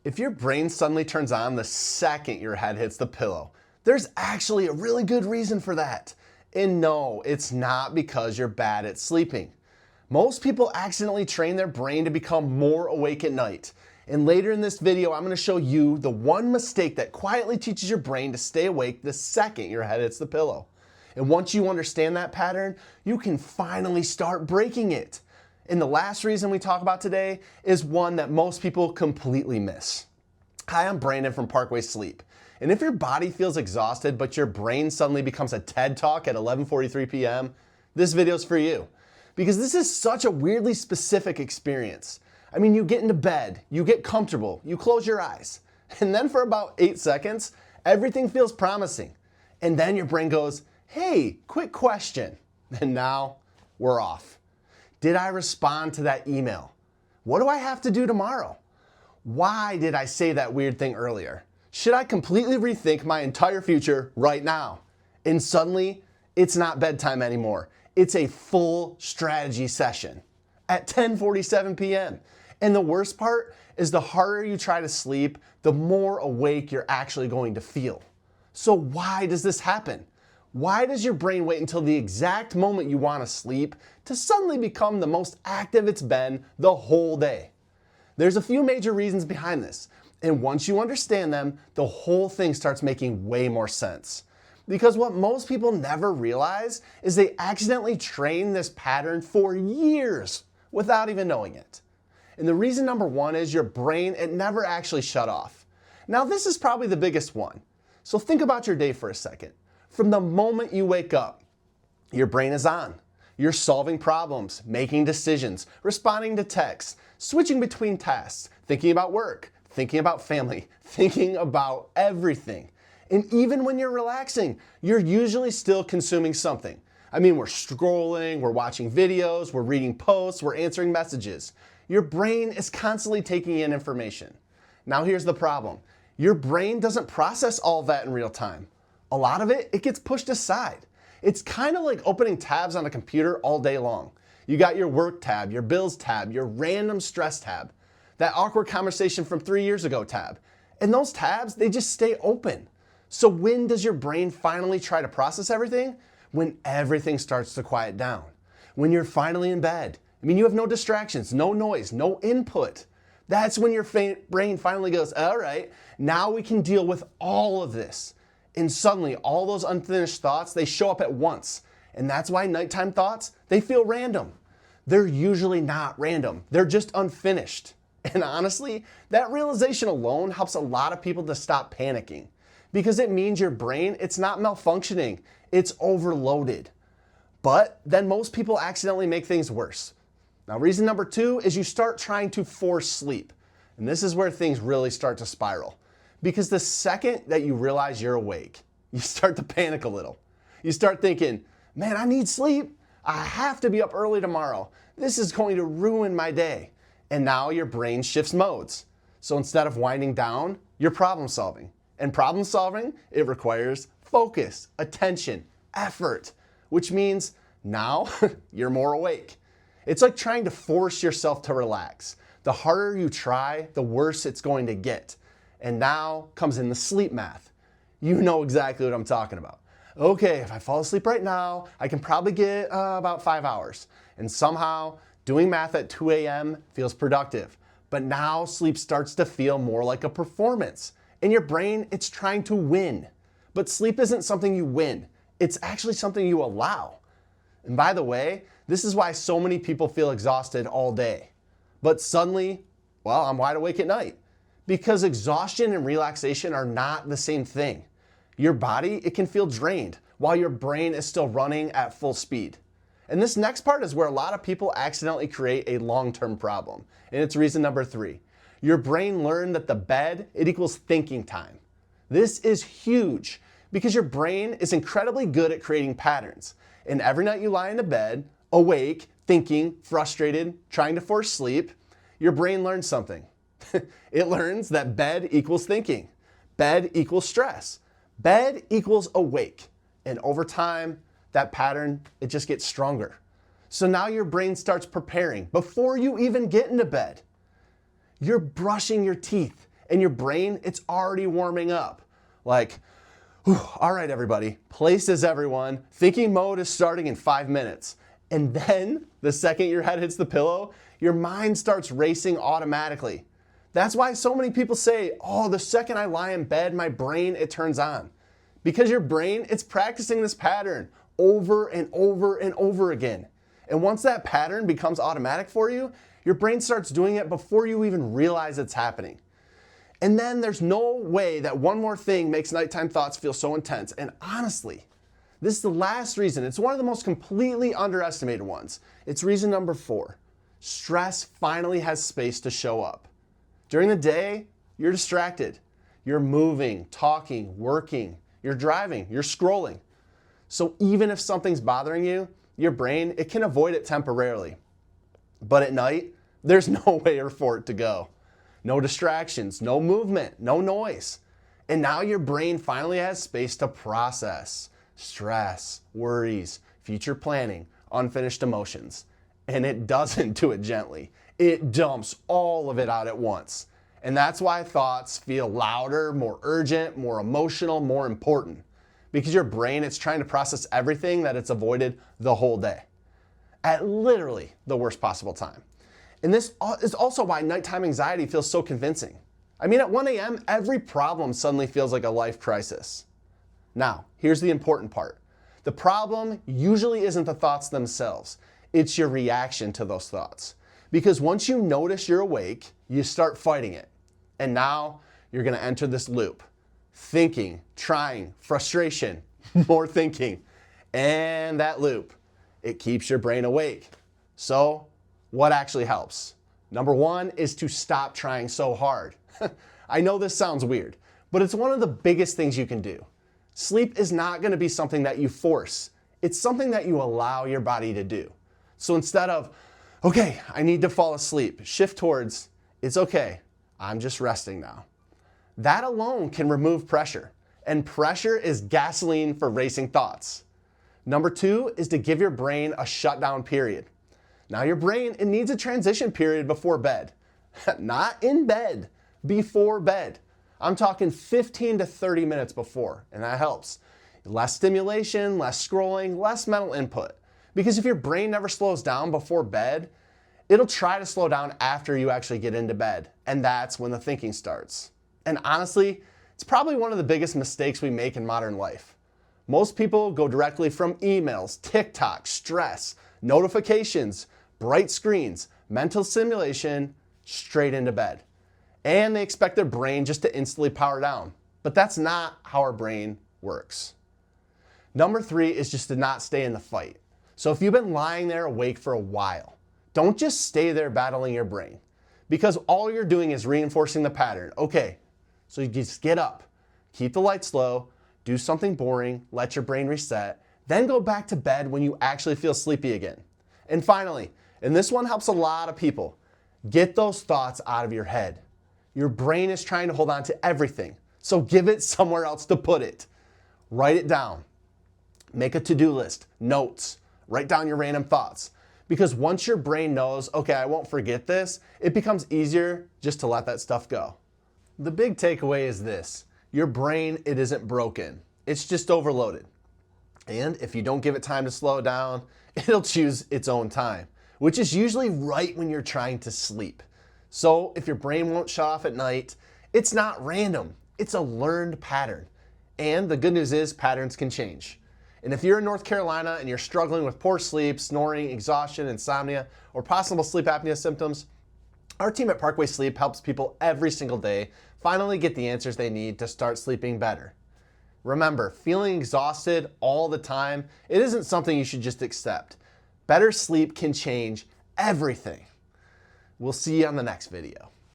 If your brain suddenly turns on the second your head hits the pillow, there's actually a really good reason for that. And no, it's not because you're bad at sleeping. Most people accidentally train their brain to become more awake at night. And later in this video, I'm going to show you the one mistake that quietly teaches your brain to stay awake the second your head hits the pillow. And once you understand that pattern, you can finally start breaking it. And the last reason we talk about today is one that most people completely miss. Hi, I'm Brandon from Parkway Sleep. And if your body feels exhausted, but your brain suddenly becomes a TED Talk at 11:43 p.m., this video's for you. Because this is such a weirdly specific experience. I mean, you get into bed, you get comfortable, you close your eyes, and then for about 8 seconds, everything feels promising. And then your brain goes, hey, quick question. And now we're off. Did I respond to that email? What do I have to do tomorrow? Why did I say that weird thing earlier? Should I completely rethink my entire future right now? And suddenly, it's not bedtime anymore. It's a full strategy session at 10:47 p.m. And the worst part is the harder you try to sleep, the more awake you're actually going to feel. So why does this happen? Why does your brain wait until the exact moment you want to sleep to suddenly become the most active it's been the whole day? There's a few major reasons behind this, and once you understand them, the whole thing starts making way more sense. Because what most people never realize is they accidentally train this pattern for years without even knowing it. And the reason number one is your brain, it never actually shut off. Now this is probably the biggest one. So think about your day for a second. From the moment you wake up, your brain is on. You're solving problems, making decisions, responding to texts, switching between tasks, thinking about work, thinking about family, thinking about everything. And even when you're relaxing, you're usually still consuming something. I mean, we're scrolling, we're watching videos, we're reading posts, we're answering messages. Your brain is constantly taking in information. Now here's the problem. Your brain doesn't process all of that in real time. A lot of it gets pushed aside. It's kind of like opening tabs on a computer all day long. You got your work tab, your bills tab, your random stress tab, that awkward conversation from 3 years ago tab. And those tabs, they just stay open. So when does your brain finally try to process everything? When everything starts to quiet down. When you're finally in bed. I mean, you have no distractions, no noise, no input. That's when your brain finally goes, all right, now we can deal with all of this. And suddenly, all those unfinished thoughts, they show up at once. And that's why nighttime thoughts, they feel random. They're usually not random. They're just unfinished. And honestly, that realization alone helps a lot of people to stop panicking. Because it means your brain, it's not malfunctioning. It's overloaded. But then most people accidentally make things worse. Now, reason number two is you start trying to force sleep. And this is where things really start to spiral. Because the second that you realize you're awake, you start to panic a little. You start thinking, man, I need sleep. I have to be up early tomorrow. This is going to ruin my day. And now your brain shifts modes. So instead of winding down, you're problem solving. And problem solving, it requires focus, attention, effort, which means now you're more awake. It's like trying to force yourself to relax. The harder you try, the worse it's going to get. And now comes in the sleep math. You know exactly what I'm talking about. Okay, if I fall asleep right now, I can probably get about 5 hours. And somehow doing math at 2 a.m. feels productive. But now sleep starts to feel more like a performance. In your brain, it's trying to win. But sleep isn't something you win. It's actually something you allow. And by the way, this is why so many people feel exhausted all day. But suddenly, well, I'm wide awake at night. Because exhaustion and relaxation are not the same thing. Your body, it can feel drained while your brain is still running at full speed. And this next part is where a lot of people accidentally create a long-term problem. And it's reason number three. Your brain learned that the bed, it equals thinking time. This is huge because your brain is incredibly good at creating patterns. And every night you lie in the bed, awake, thinking, frustrated, trying to force sleep, your brain learns something. It learns that bed equals thinking. Bed equals stress. Bed equals awake. And over time, that pattern, it just gets stronger. So now your brain starts preparing before you even get into bed. You're brushing your teeth and your brain, it's already warming up. Like, whew, all right, everybody, places everyone, thinking mode is starting in 5 minutes. And then the second your head hits the pillow, your mind starts racing automatically. That's why so many people say, oh, the second I lie in bed, my brain, it turns on. Because your brain, it's practicing this pattern over and over and over again. And once that pattern becomes automatic for you, your brain starts doing it before you even realize it's happening. And then there's no way that one more thing makes nighttime thoughts feel so intense. And honestly, this is the last reason. It's one of the most completely underestimated ones. It's reason number 4. Stress finally has space to show up. During the day, you're distracted. You're moving, talking, working, you're driving, you're scrolling. So even if something's bothering you, your brain, it can avoid it temporarily. But at night, there's nowhere for it to go. No distractions, no movement, no noise. And now your brain finally has space to process stress, worries, future planning, unfinished emotions. And it doesn't do it gently. It dumps all of it out at once. And that's why thoughts feel louder, more urgent, more emotional, more important. Because your brain, it's trying to process everything that it's avoided the whole day at literally the worst possible time. And this is also why nighttime anxiety feels so convincing. I mean, at 1 a.m., every problem suddenly feels like a life crisis. Now, here's the important part. The problem usually isn't the thoughts themselves. It's your reaction to those thoughts. Because once you notice you're awake, you start fighting it. And now you're going to enter this loop. Thinking, trying, frustration, more thinking. And that loop, it keeps your brain awake. So, what actually helps? Number 1 is to stop trying so hard. I know this sounds weird, but it's one of the biggest things you can do. Sleep is not going to be something that you force. It's something that you allow your body to do. So instead of, okay, I need to fall asleep, shift towards, it's okay, I'm just resting now. That alone can remove pressure, and pressure is gasoline for racing thoughts. Number 2 is to give your brain a shutdown period. Now your brain, it needs a transition period before bed. Not in bed, before bed. I'm talking 15 to 30 minutes before, and that helps. Less stimulation, less scrolling, less mental input. Because if your brain never slows down before bed, it'll try to slow down after you actually get into bed, and that's when the thinking starts. And honestly, it's probably one of the biggest mistakes we make in modern life. Most people go directly from emails, TikTok, stress, notifications, bright screens, mental stimulation, straight into bed. And they expect their brain just to instantly power down. But that's not how our brain works. Number 3 is just to not stay in the fight. So if you've been lying there awake for a while, don't just stay there battling your brain. Because all you're doing is reinforcing the pattern. Okay, so you just get up, keep the lights low, do something boring, let your brain reset, then go back to bed when you actually feel sleepy again. And finally, and this one helps a lot of people, get those thoughts out of your head. Your brain is trying to hold on to everything, so give it somewhere else to put it. Write it down. Make a to-do list, notes, write down your random thoughts. Because once your brain knows, okay, I won't forget this, it becomes easier just to let that stuff go. The big takeaway is this. Your brain, it isn't broken. It's just overloaded. And if you don't give it time to slow down, it'll choose its own time, which is usually right when you're trying to sleep. So if your brain won't shut off at night, it's not random. It's a learned pattern. And the good news is patterns can change. And if you're in North Carolina and you're struggling with poor sleep, snoring, exhaustion, insomnia, or possible sleep apnea symptoms, our team at Parkway Sleep helps people every single day finally get the answers they need to start sleeping better. Remember, feeling exhausted all the time, it isn't something you should just accept. Better sleep can change everything. We'll see you on the next video.